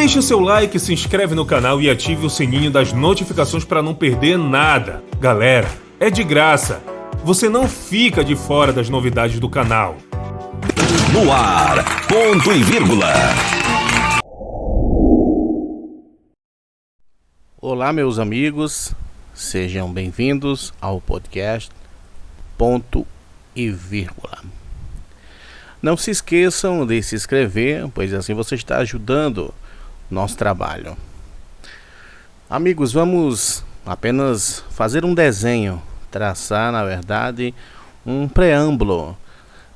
Deixe seu like, se inscreve no canal e ative o sininho das notificações para não perder nada. Galera, é de graça. Você não fica de fora das novidades do canal. No ar, ponto e vírgula. Olá, meus amigos, sejam bem-vindos ao podcast Ponto e Vírgula. Não se esqueçam de se inscrever, pois assim você está ajudando nosso trabalho. Amigos, vamos apenas fazer um desenho, traçar, na verdade, um preâmbulo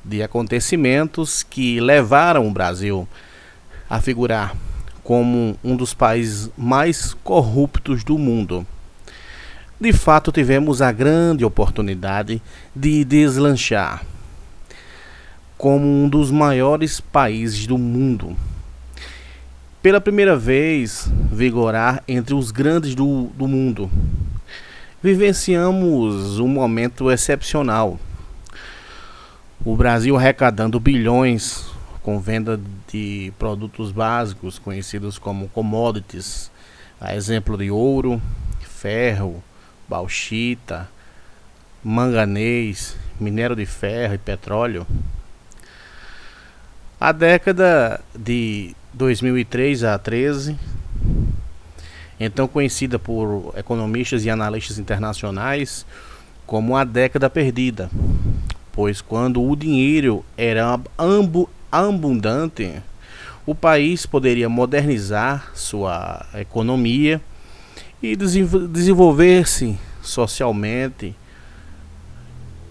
de acontecimentos que levaram o Brasil a figurar como um dos países mais corruptos do mundo. De fato, tivemos a grande oportunidade de deslanchar como um dos maiores países do mundo. Pela primeira vez, vigorar entre os grandes do mundo. Vivenciamos um momento excepcional. O Brasil arrecadando bilhões com venda de produtos básicos conhecidos como commodities, a exemplo de ouro, ferro, bauxita, manganês, minério de ferro e petróleo. A década de 2003 a 13, então conhecida por economistas e analistas internacionais como a década perdida, pois quando o dinheiro era abundante, o país poderia modernizar sua economia e desenvolver-se socialmente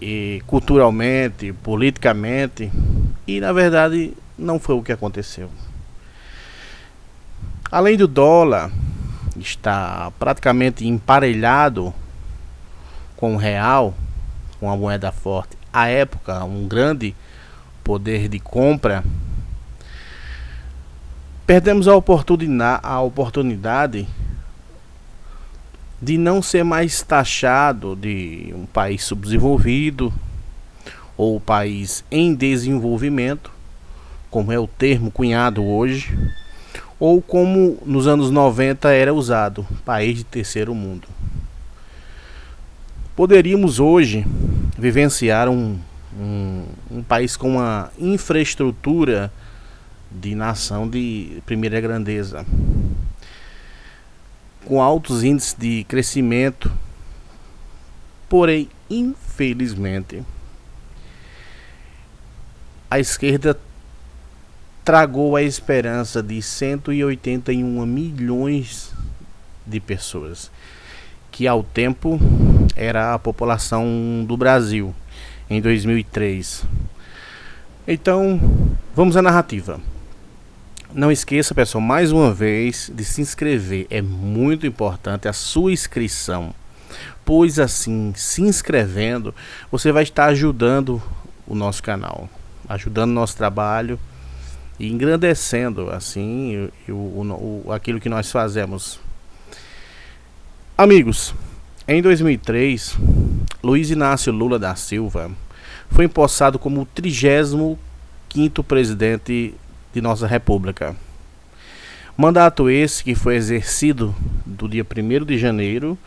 e culturalmente, politicamente, e na verdade não foi o que aconteceu. Além do dólar estar praticamente emparelhado com o real, com a moeda forte, à época um grande poder de compra, perdemos a oportunidade de não ser mais taxado de um país subdesenvolvido ou país em desenvolvimento, como é o termo cunhado hoje, ou como nos anos 90 era usado, país de terceiro mundo. Poderíamos hoje vivenciar um país com uma infraestrutura de nação de primeira grandeza, com altos índices de crescimento, porém, infelizmente, a esquerda tragou a esperança de 181 milhões de pessoas, que ao tempo era a população do Brasil em 2003. Então, vamos à narrativa. Não esqueça, pessoal, mais uma vez de se inscrever. É muito importante a sua inscrição, pois assim, se inscrevendo, você vai estar ajudando o nosso canal, ajudando o nosso trabalho e engrandecendo assim aquilo que nós fazemos. Amigos, em 2003, Luiz Inácio Lula da Silva foi empossado como o 35º presidente de nossa república. Mandato esse que foi exercido do dia 1º de janeiro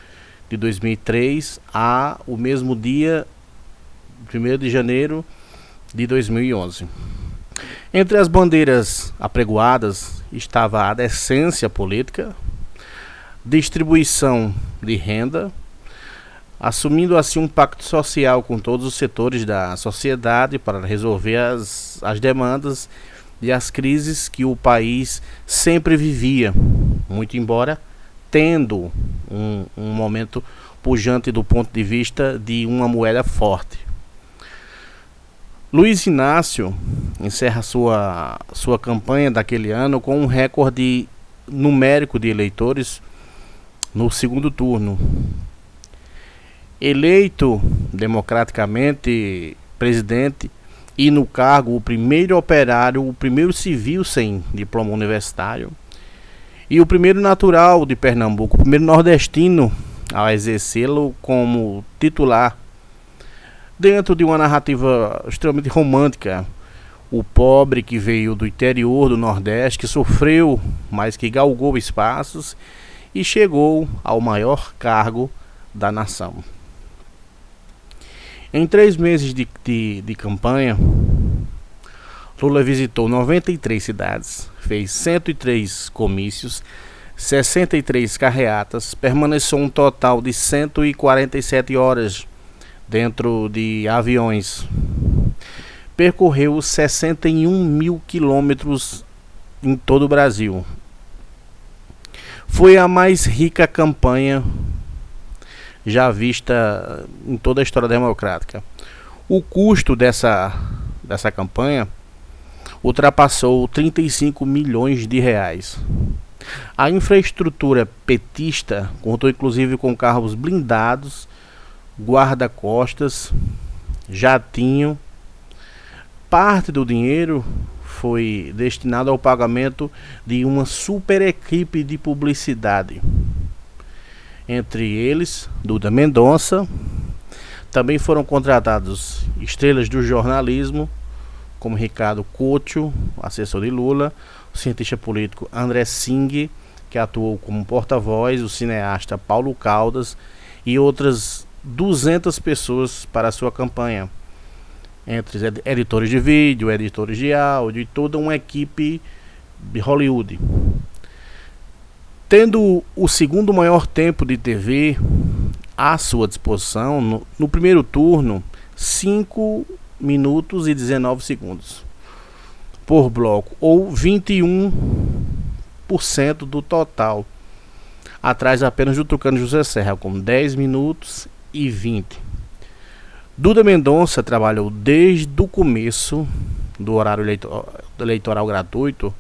de 2003 a o mesmo dia 1º de janeiro de 2011. Entre as bandeiras apregoadas estava a decência política, distribuição de renda, assumindo assim um pacto social com todos os setores da sociedade para resolver as demandas e as crises que o país sempre vivia, muito embora tendo um momento pujante do ponto de vista de uma moeda forte. Luiz Inácio encerra sua campanha daquele ano com um recorde numérico de eleitores no segundo turno. Eleito democraticamente presidente e no cargo o primeiro operário, o primeiro civil sem diploma universitário e o primeiro natural de Pernambuco, o primeiro nordestino a exercê-lo como titular. Dentro de uma narrativa extremamente romântica, o pobre que veio do interior do Nordeste, que sofreu, mas que galgou espaços e chegou ao maior cargo da nação. Em 3 meses de campanha, Lula visitou 93 cidades, fez 103 comícios, 63 carreatas, permaneceu um total de 147 horas dentro de aviões, percorreu 61 mil quilômetros em todo o Brasil. Foi a mais rica campanha já vista em toda a história democrática. O custo dessa campanha ultrapassou 35 milhões de reais. A infraestrutura petista contou inclusive com carros blindados, guarda-costas, jatinho. Parte do dinheiro foi destinado ao pagamento de uma super equipe de publicidade. Entre eles, Duda Mendonça. Também foram contratados estrelas do jornalismo, como Ricardo Couto, assessor de Lula, o cientista político André Singh, que atuou como porta-voz, o cineasta Paulo Caldas e outras 200 pessoas para a sua campanha, entre editores de vídeo, editores de áudio e toda uma equipe de Hollywood. Tendo o segundo maior tempo de TV à sua disposição, no primeiro turno, 5 minutos e 19 segundos por bloco, ou 21% do total, atrás apenas do tucano José Serra, com 10 minutos e 20. Duda Mendonça trabalhou desde o começo do horário eleitoral gratuito,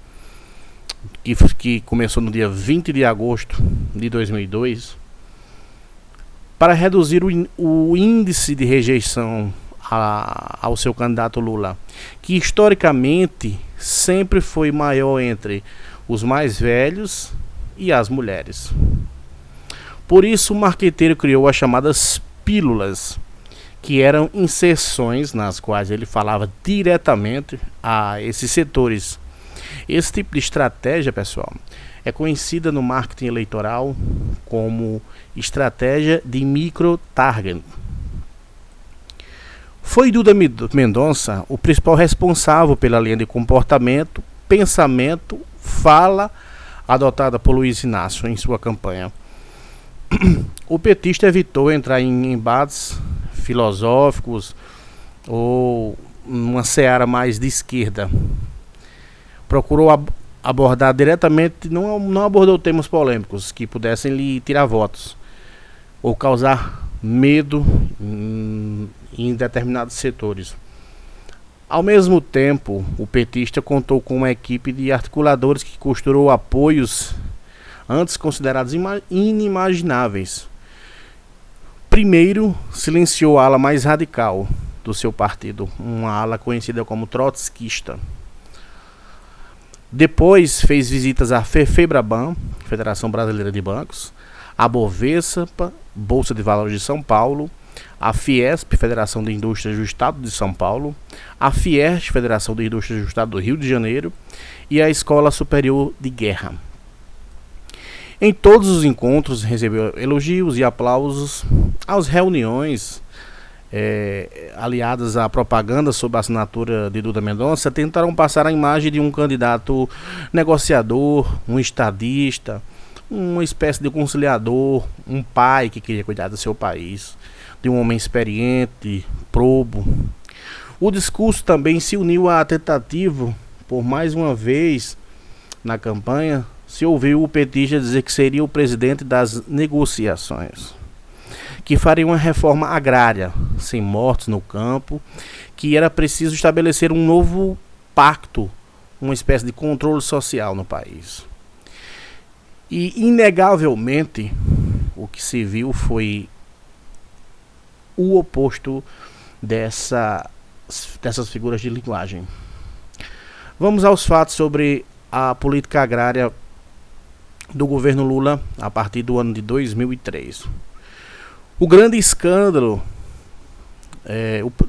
que começou no dia 20 de agosto de 2002, para reduzir o índice de rejeição ao seu candidato Lula, que historicamente sempre foi maior entre os mais velhos e as mulheres. Por isso o marqueteiro criou as chamadas pílulas, que eram inserções nas quais ele falava diretamente a esses setores. Esse tipo de estratégia, pessoal, é conhecida no marketing eleitoral como estratégia de micro-target. Foi Duda Mendonça o principal responsável pela linha de comportamento, pensamento, fala adotada por Luiz Inácio em sua campanha. O petista evitou entrar em embates filosóficos ou uma seara mais de esquerda. Procurou abordar diretamente, não abordou temas polêmicos que pudessem lhe tirar votos ou causar medo em determinados setores. Ao mesmo tempo, o petista contou com uma equipe de articuladores que costurou apoios antes considerados inimagináveis. Primeiro, silenciou a ala mais radical do seu partido, uma ala conhecida como trotskista. Depois fez visitas à FEBRABAN, Federação Brasileira de Bancos, à Bovespa, Bolsa de Valores de São Paulo, a Fiesp, Federação de Indústrias do Estado de São Paulo, a Fiesc, Federação de Indústrias do Estado do Rio de Janeiro, e a Escola Superior de Guerra. Em todos os encontros recebeu elogios e aplausos. As reuniões aliadas à propaganda sob a assinatura de Duda Mendonça tentaram passar a imagem de um candidato negociador, um estadista, uma espécie de conciliador, um pai que queria cuidar do seu país, de um homem experiente, probo. O discurso também se uniu à tentativa, por mais uma vez na campanha, se ouviu o petista dizer que seria o presidente das negociações, que faria uma reforma agrária, sem mortos no campo, que era preciso estabelecer um novo pacto, uma espécie de controle social no país. E, inegavelmente, o que se viu foi o oposto dessas figuras de linguagem. Vamos aos fatos sobre a política agrária do governo Lula a partir do ano de 2003. O grande escândalo,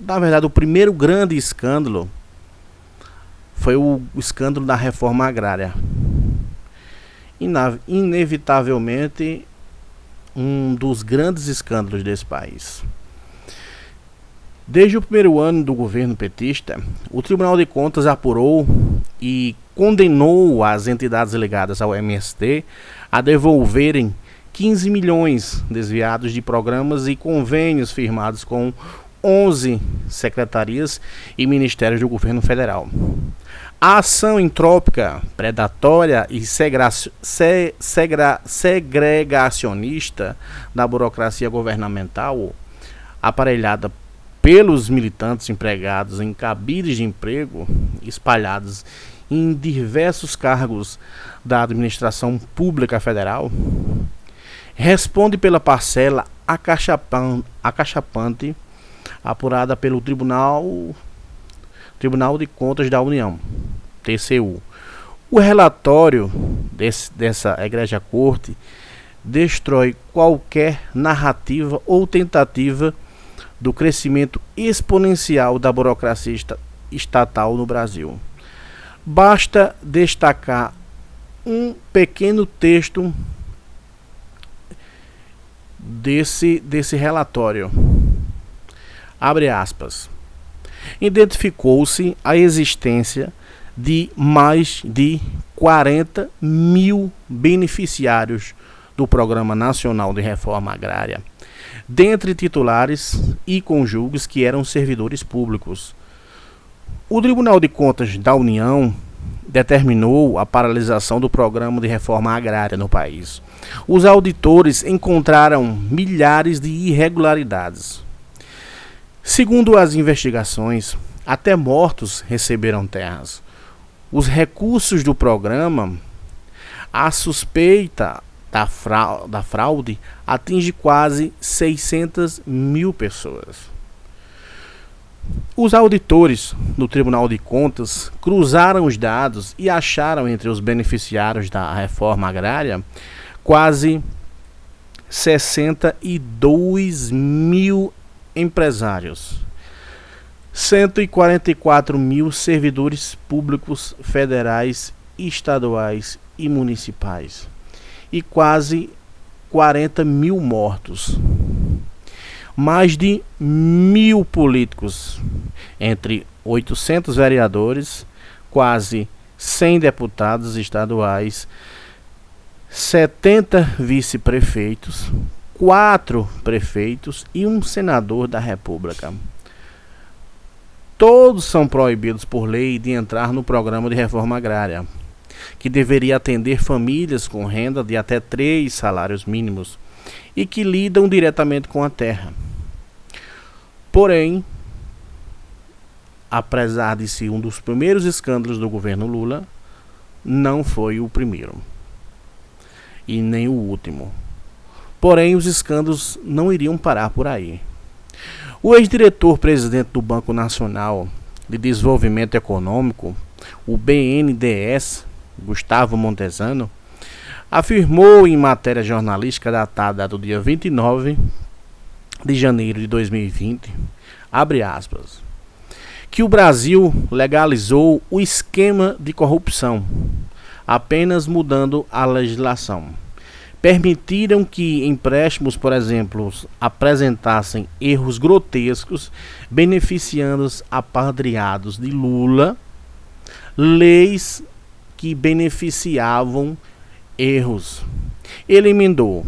na verdade o primeiro grande escândalo foi o escândalo da reforma agrária. Inevitavelmente, um dos grandes escândalos desse país. Desde o primeiro ano do governo petista, o Tribunal de Contas apurou e condenou as entidades ligadas ao MST a devolverem 15 milhões desviados de programas e convênios firmados com 11 secretarias e ministérios do governo federal. A ação entrópica, predatória e segregacionista da burocracia governamental, aparelhada pelos militantes empregados em cabides de emprego espalhados em diversos cargos da administração pública federal, responde pela parcela acachapante apurada pelo Tribunal de Contas da União, TCU. O relatório dessa egrégia corte destrói qualquer narrativa ou tentativa do crescimento exponencial da burocracia estatal no Brasil. Basta destacar um pequeno texto desse relatório. Abre aspas. Identificou-se a existência de mais de 40 mil beneficiários do Programa Nacional de Reforma Agrária, dentre titulares e cônjuges que eram servidores públicos. O Tribunal de Contas da União determinou a paralisação do Programa de Reforma Agrária no país. Os auditores encontraram milhares de irregularidades. Segundo as investigações, até mortos receberam terras. Os recursos do programa, a suspeita da fraude atinge quase 600 mil pessoas. Os auditores do Tribunal de Contas cruzaram os dados e acharam entre os beneficiários da reforma agrária quase 62 mil empresários, 144 mil servidores públicos federais, estaduais e municipais e quase 40 mil mortos. Mais de 1.000 políticos, entre 800 vereadores, quase 100 deputados estaduais, 70 vice-prefeitos, 4 prefeitos e um senador da República. Todos são proibidos por lei de entrar no programa de reforma agrária, que deveria atender famílias com renda de até 3 salários mínimos e que lidam diretamente com a terra. Porém, apesar de ser um dos primeiros escândalos do governo Lula, não foi o primeiro e nem o último. Porém, os escândalos não iriam parar por aí. O ex-diretor-presidente do Banco Nacional de Desenvolvimento Econômico, o BNDES, Gustavo Montesano, afirmou em matéria jornalística datada do dia 29 de janeiro de 2020, abre aspas, que o Brasil legalizou o esquema de corrupção, apenas mudando a legislação. Permitiram que empréstimos, por exemplo, apresentassem erros grotescos, beneficiando os apadrinhados de Lula, leis que beneficiavam erros. Ele emendou,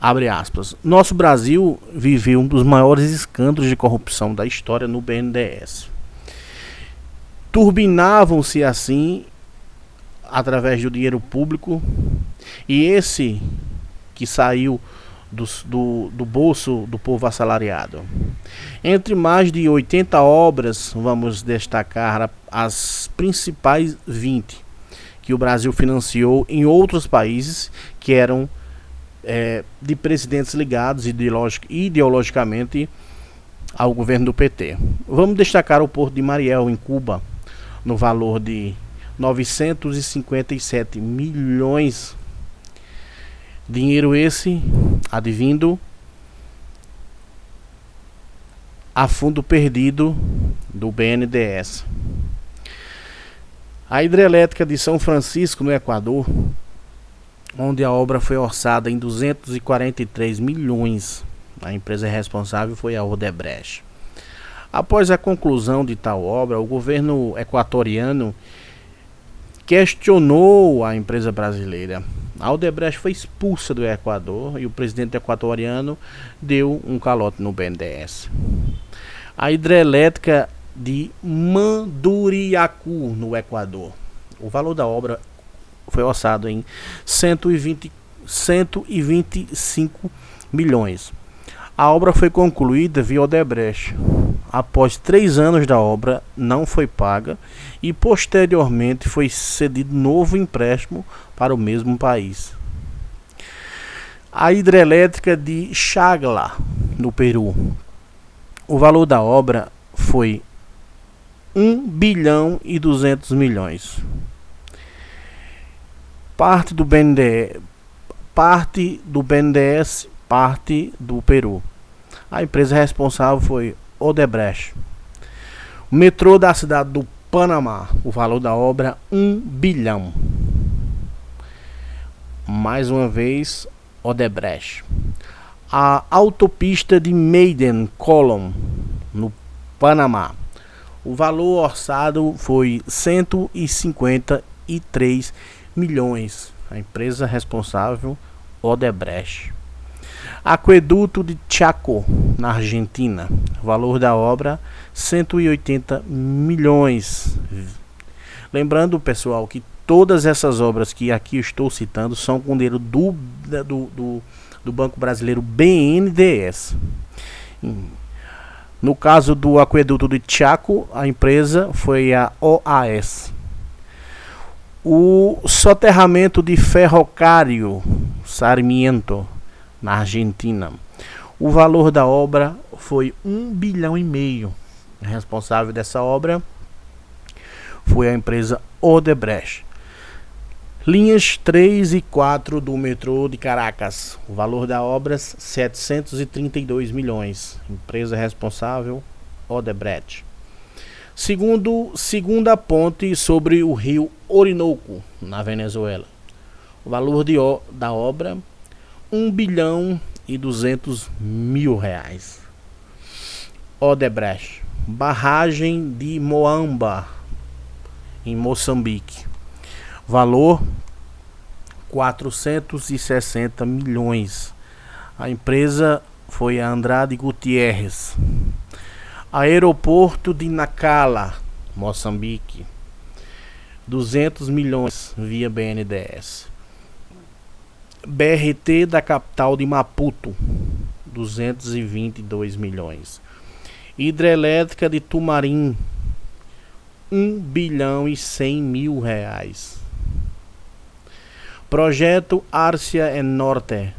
abre aspas, nosso Brasil viveu um dos maiores escândalos de corrupção da história no BNDES. Turbinavam-se assim através do dinheiro público, e esse que saiu do bolso do povo assalariado. Entre mais de 80 obras, vamos destacar as principais 20 que o Brasil financiou em outros países que eram de presidentes ligados ideologicamente ao governo do PT. Vamos destacar o Porto de Mariel, em Cuba, no valor de 957 milhões. Dinheiro esse advindo a fundo perdido do BNDES. A hidrelétrica de São Francisco, no Equador, onde a obra foi orçada em 243 milhões. A empresa responsável foi a Odebrecht. Após a conclusão de tal obra, o governo equatoriano questionou a empresa brasileira. A Odebrecht foi expulsa do Equador e o presidente equatoriano deu um calote no BNDES. A hidrelétrica de Manduriacu, no Equador. O valor da obra foi orçado em 125 milhões. A obra foi concluída via Odebrecht. Após 3 anos da obra, não foi paga e posteriormente foi cedido novo empréstimo para o mesmo país. A hidrelétrica de Chagla, no Peru. O valor da obra foi 1 bilhão e 200 milhões. Parte do BNDES, parte do Peru. A empresa responsável foi Odebrecht. O metrô da cidade do Panamá, o valor da obra 1 bilhão. Mais uma vez, Odebrecht. A autopista de Maiden Column, no Panamá. O valor orçado foi 153 milhões. A empresa responsável, Odebrecht. Aqueduto de Chaco, na Argentina. O valor da obra, 180 milhões. Lembrando, pessoal, que todas essas obras que aqui estou citando são com dinheiro do Banco Brasileiro BNDES. No caso do aqueduto de Chaco, a empresa foi a OAS. O soterramento de Ferrocarril Sarmiento, na Argentina. O valor da obra foi 1 bilhão e meio. A responsável dessa obra foi a empresa Odebrecht. Linhas 3 e 4 do metrô de Caracas. O valor da obra 732 milhões. Empresa responsável Odebrecht. Segunda ponte sobre o rio Orinoco, na Venezuela. O valor da obra 1 bilhão e 200 mil reais. Odebrecht. Barragem de Moamba, em Moçambique. Valor 460 milhões. A empresa foi a Andrade Gutierrez. Aeroporto de Nacala, Moçambique. 200 milhões via BNDES. BRT da capital de Maputo, 222 milhões. Hidrelétrica de Tumarim, 1 bilhão e 100 mil reais. Projeto Arcia Norte,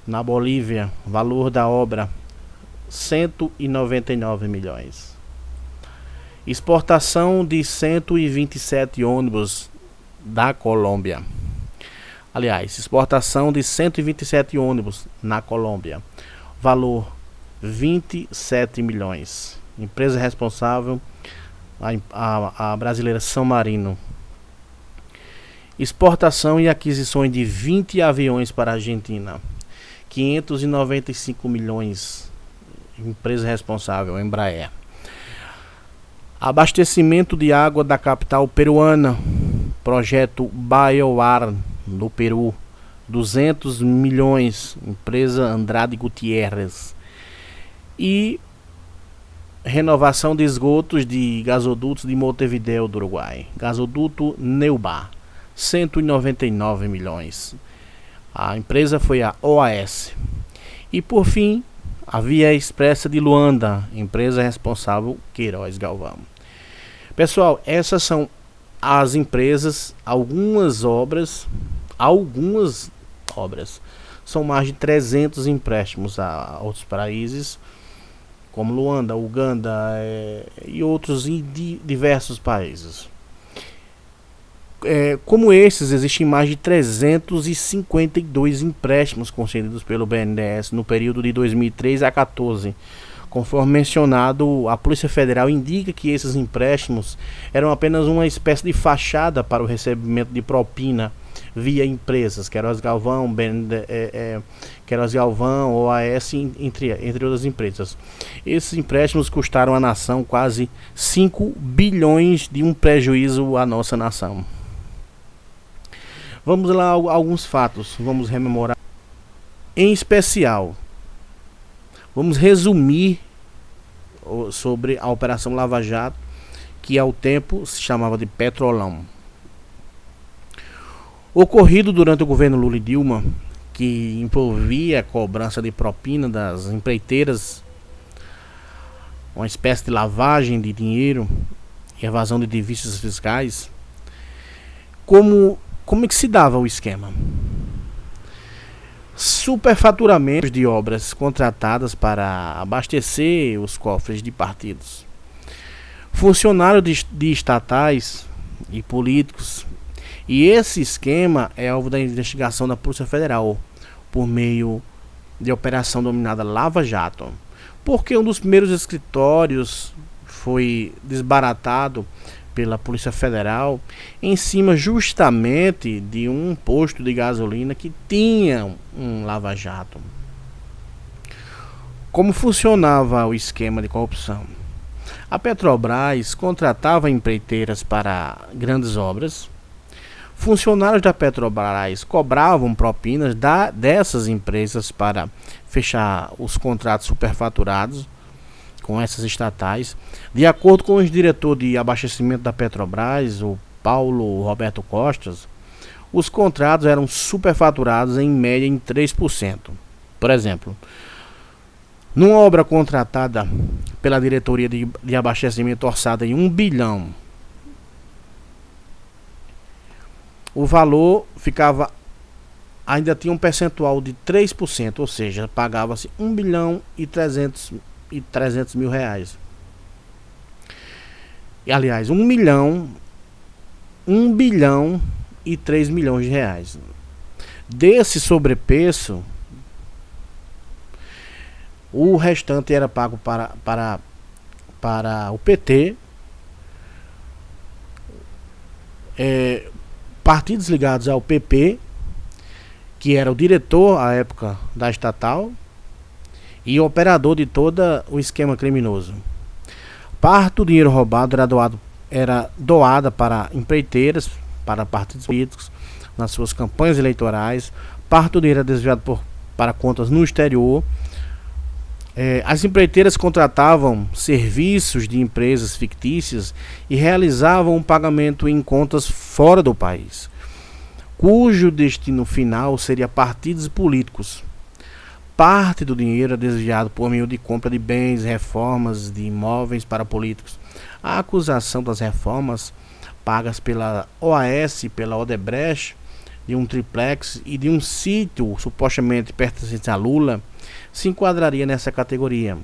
na Bolívia. Valor da obra 199 milhões. Exportação de 127 ônibus da Colômbia. Aliás, exportação de 127 ônibus na Colômbia. Valor 27 milhões. Empresa responsável, a brasileira São Marino. Exportação e aquisições de 20 aviões para a Argentina. 595 milhões. Empresa responsável, Embraer. Abastecimento de água da capital peruana. Projeto Bioar, no Peru, 200 milhões, empresa Andrade Gutierrez. E renovação de esgotos de gasodutos de Montevideo, do Uruguai. Gasoduto Neubá, 199 milhões. A empresa foi a OAS. E por fim, a Via Expressa de Luanda, empresa responsável Queiroz Galvão. Pessoal, essas são as empresas, algumas obras. São mais de 300 empréstimos a outros países, como Luanda, Uganda e outros diversos países. Como esses, existem mais de 352 empréstimos concedidos pelo BNDES no período de 2003 a 2014, Conforme mencionado, a Polícia Federal indica que esses empréstimos eram apenas uma espécie de fachada para o recebimento de propina via empresas, Queiroz Galvão, Queiroz Galvão, OAS, entre outras empresas. Esses empréstimos custaram à nação quase 5 bilhões de um prejuízo à nossa nação. Vamos lá, alguns fatos, vamos rememorar. Em especial, vamos resumir sobre a Operação Lava Jato, que ao tempo se chamava de Petrolão. Ocorrido durante o governo Lula e Dilma, que envolvia a cobrança de propina das empreiteiras, uma espécie de lavagem de dinheiro e evasão de divisas fiscais. Como é que se dava o esquema? Superfaturamento de obras contratadas para abastecer os cofres de partidos. Funcionários de estatais e políticos. E esse esquema é alvo da investigação da Polícia Federal por meio de operação denominada Lava Jato. Porque um dos primeiros escritórios foi desbaratado pela Polícia Federal em cima justamente de um posto de gasolina que tinha um lava-jato. Como funcionava o esquema de corrupção? A Petrobras contratava empreiteiras para grandes obras. Funcionários da Petrobras cobravam propinas dessas empresas para fechar os contratos superfaturados com essas estatais. De acordo com o diretor de abastecimento da Petrobras, o Paulo Roberto Costas, os contratos eram superfaturados em média em 3%. Por exemplo, numa obra contratada pela diretoria de abastecimento orçada em 1 bilhão, o valor ainda tinha um percentual de 3%, ou seja, pagava-se 1 bilhão e 300 mil reais. E, aliás, 1 bilhão e 3 milhões de reais. Desse sobrepreço, o restante era pago para o PT, partidos ligados ao PP, que era o diretor à época da estatal e operador de todo o esquema criminoso. Parte do dinheiro roubado era doada para empreiteiras, para partidos políticos, nas suas campanhas eleitorais. Parte do dinheiro era desviado para contas no exterior. As empreiteiras contratavam serviços de empresas fictícias e realizavam um pagamento em contas fora do país, cujo destino final seria partidos políticos. Parte do dinheiro é desviado por meio de compra de bens, reformas de imóveis para políticos. A acusação das reformas pagas pela OAS, pela Odebrecht, de um triplex e de um sítio supostamente pertencente a Lula, se enquadraria nessa categoria.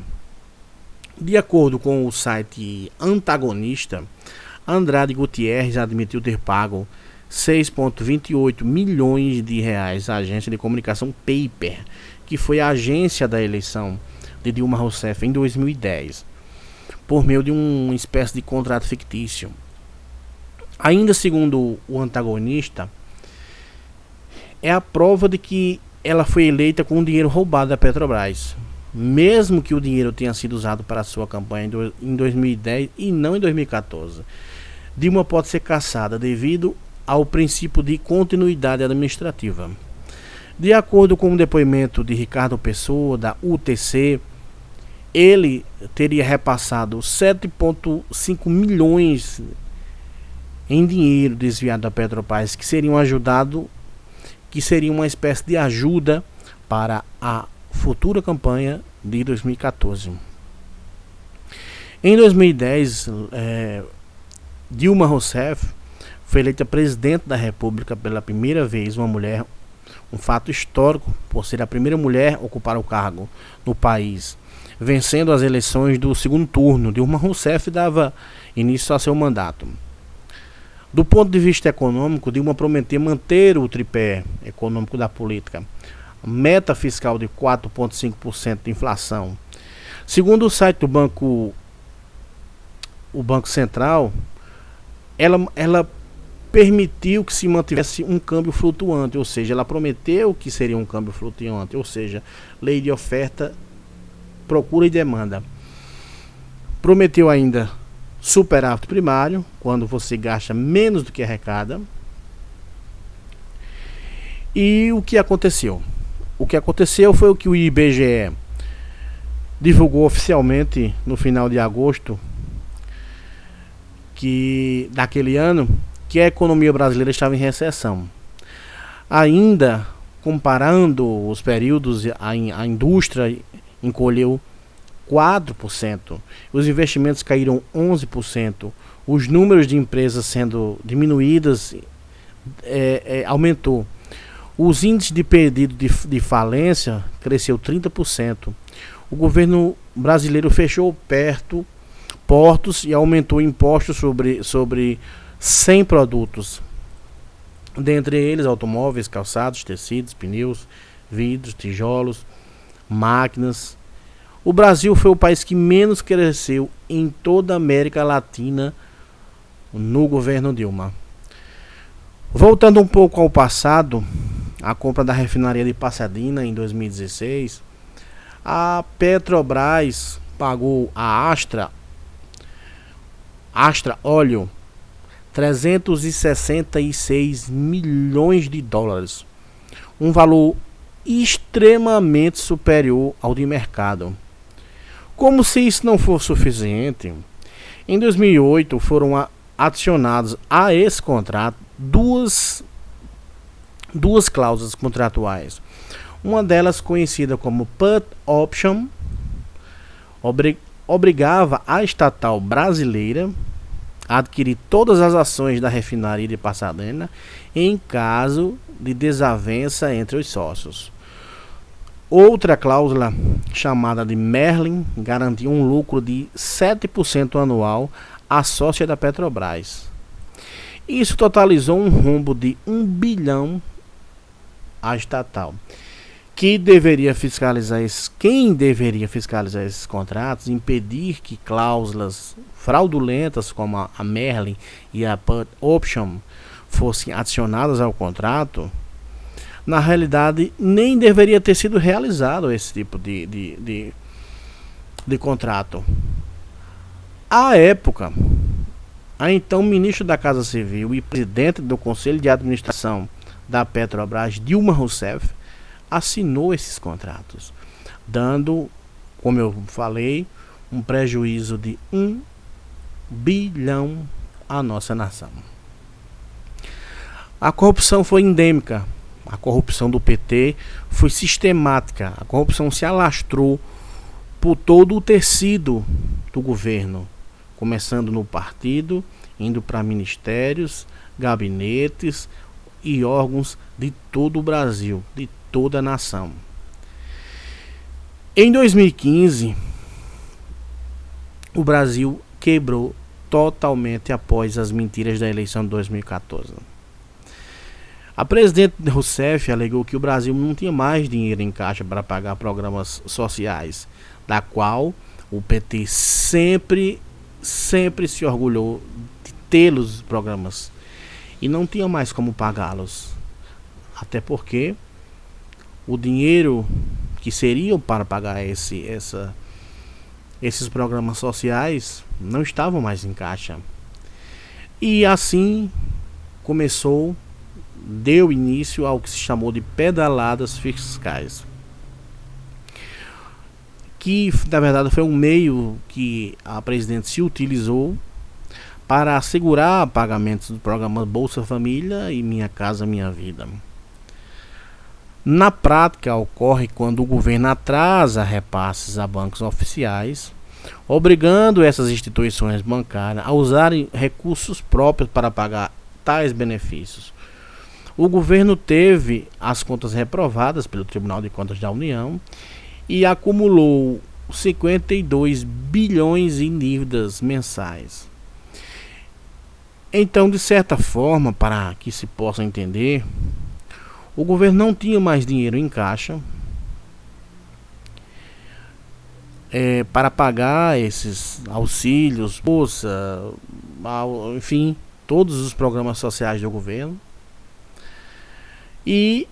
De acordo com o site Antagonista, Andrade Gutierrez admitiu ter pago 6,28 milhões de reais à agência de comunicação Paper, que foi a agência da eleição de Dilma Rousseff em 2010, por meio de uma espécie de contrato fictício. Ainda segundo o Antagonista, é a prova de que ela foi eleita com o dinheiro roubado da Petrobras, mesmo que o dinheiro tenha sido usado para a sua campanha em 2010 e não em 2014. Dilma pode ser cassada devido ao princípio de continuidade administrativa. De acordo com o depoimento de Ricardo Pessoa, da UTC, ele teria repassado 7,5 milhões em dinheiro desviado da Petrobras, que seria uma espécie de ajuda para a futura campanha de 2014. Em 2010, Dilma Rousseff foi eleita presidente da República pela primeira vez, uma mulher, um fato histórico por ser a primeira mulher a ocupar o cargo no país, vencendo as eleições do segundo turno. Dilma Rousseff dava início a seu mandato. Do ponto de vista econômico, Dilma prometeu manter o tripé econômico da política, meta fiscal de 4,5% de inflação, Segundo o site do Banco Central, ela permitiu que se mantivesse um câmbio flutuante, ou seja, ela prometeu que seria um câmbio flutuante, ou seja, lei de oferta, procura e demanda. Prometeu ainda superávit primário, quando você gasta menos do que arrecada. E o que aconteceu? O que aconteceu foi o que o IBGE divulgou oficialmente no final de agosto daquele ano, que a economia brasileira estava em recessão. Ainda comparando os períodos, a indústria encolheu 4%, os investimentos caíram 11%, os números de empresas sendo diminuídas aumentou. Os índices de pedido de falência cresceu 30%. O governo brasileiro fechou portos e aumentou impostos sobre 100 produtos. Dentre eles, automóveis, calçados, tecidos, pneus, vidros, tijolos, máquinas. O Brasil foi o país que menos cresceu em toda a América Latina no governo Dilma. Voltando um pouco ao passado, a compra da refinaria de Pasadena em 2016, a Petrobras pagou a Astra Óleo 366 milhões de dólares, um valor extremamente superior ao de mercado. Como se isso não fosse suficiente, em 2008 foram adicionados a esse contrato duas cláusulas contratuais. Uma delas, conhecida como Put Option, obrigava a estatal brasileira a adquirir todas as ações da refinaria de Pasadena em caso de desavença entre os sócios. Outra cláusula, chamada de Merlin, garantia um lucro de 7% anual à sócia da Petrobras. Isso totalizou um rombo de 1 bilhão à estatal. Quem deveria fiscalizar esses contratos, impedir que cláusulas fraudulentas como a Merlin e a Put Option fossem adicionadas ao contrato, na realidade nem deveria ter sido realizado esse tipo de contrato. À época, a então ministro da Casa Civil e presidente do Conselho de Administração da Petrobras, Dilma Rousseff, assinou esses contratos, dando, como eu falei, um prejuízo de 1 bilhão à nossa nação. A corrupção foi endêmica. A corrupção do PT foi sistemática. A corrupção se alastrou por todo o tecido do governo, começando no partido, indo para ministérios, gabinetes e órgãos de todo o Brasil, de toda a nação. Em 2015, o Brasil quebrou totalmente após as mentiras da eleição de 2014. A presidente Rousseff alegou que o Brasil não tinha mais dinheiro em caixa para pagar programas sociais, da qual o PT sempre se orgulhou de tê-los programas, e não tinha mais como pagá-los, até porque o dinheiro que seriam para pagar esses programas sociais não estavam mais em caixa. E assim deu início ao que se chamou de pedaladas fiscais, que na verdade foi um meio que a presidente se utilizou para assegurar pagamentos do programa Bolsa Família e Minha Casa Minha Vida. Na prática, ocorre quando o governo atrasa repasses a bancos oficiais, obrigando essas instituições bancárias a usarem recursos próprios para pagar tais benefícios. O governo teve as contas reprovadas pelo Tribunal de Contas da União e acumulou 52 bilhões em dívidas mensais. Então, de certa forma, para que se possa entender, o governo não tinha mais dinheiro em caixa, para pagar esses auxílios, bolsa, enfim, todos os programas sociais do governo. E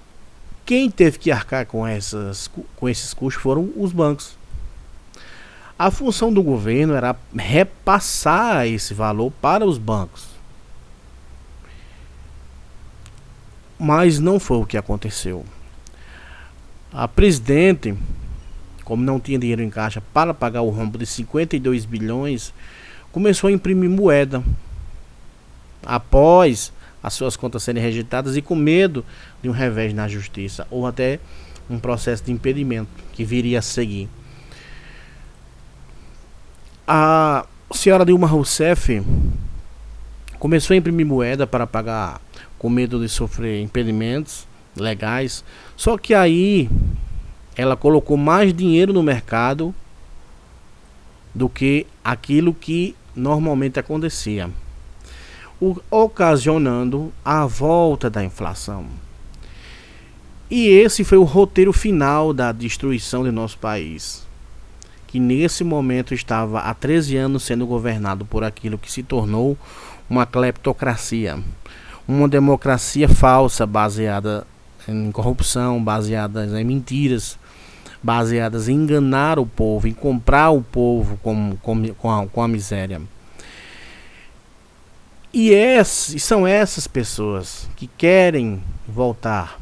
quem teve que arcar com esses custos foram os bancos. A função do governo era repassar esse valor para os bancos. Mas não foi o que aconteceu. A presidente, como não tinha dinheiro em caixa para pagar o rombo de 52 bilhões, começou a imprimir moeda. Após as suas contas serem rejeitadas e com medo de um revés na justiça ou até um processo de impedimento que viria a seguir. A senhora Dilma Rousseff começou a imprimir moeda para pagar com medo de sofrer impedimentos legais, só que aí ela colocou mais dinheiro no mercado do que aquilo que normalmente acontecia, ocasionando a volta da inflação. E esse foi o roteiro final da destruição de nosso país, que nesse momento estava há 13 anos sendo governado por aquilo que se tornou uma cleptocracia, uma democracia falsa, baseada em corrupção, baseada em mentiras, baseadas em enganar o povo, em comprar o povo com a miséria. E são essas pessoas que querem voltar